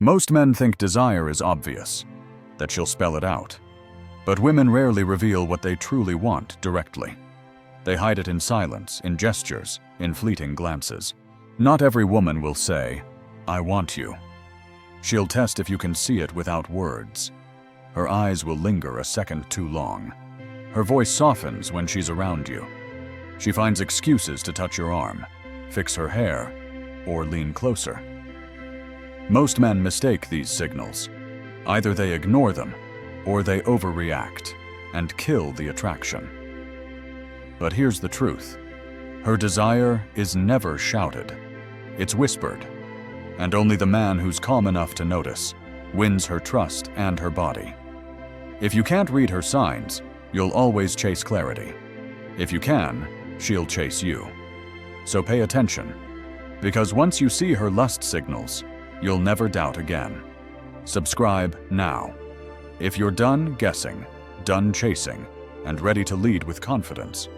Most men think desire is obvious, that she'll spell it out. But women rarely reveal what they truly want directly. They hide it in silence, in gestures, in fleeting glances. Not every woman will say, "I want you." She'll test if you can see it without words. Her eyes will linger a second too long. Her voice softens when she's around you. She finds excuses to touch your arm, fix her hair, or lean closer. Most men mistake these signals. Either they ignore them, or they overreact and kill the attraction. But here's the truth. Her desire is never shouted. It's whispered. And only the man who's calm enough to notice wins her trust and her body. If you can't read her signs, you'll always chase clarity. If you can, she'll chase you. So pay attention, because once you see her lust signals, you'll never doubt again. Subscribe now. If you're done guessing, done chasing, and ready to lead with confidence,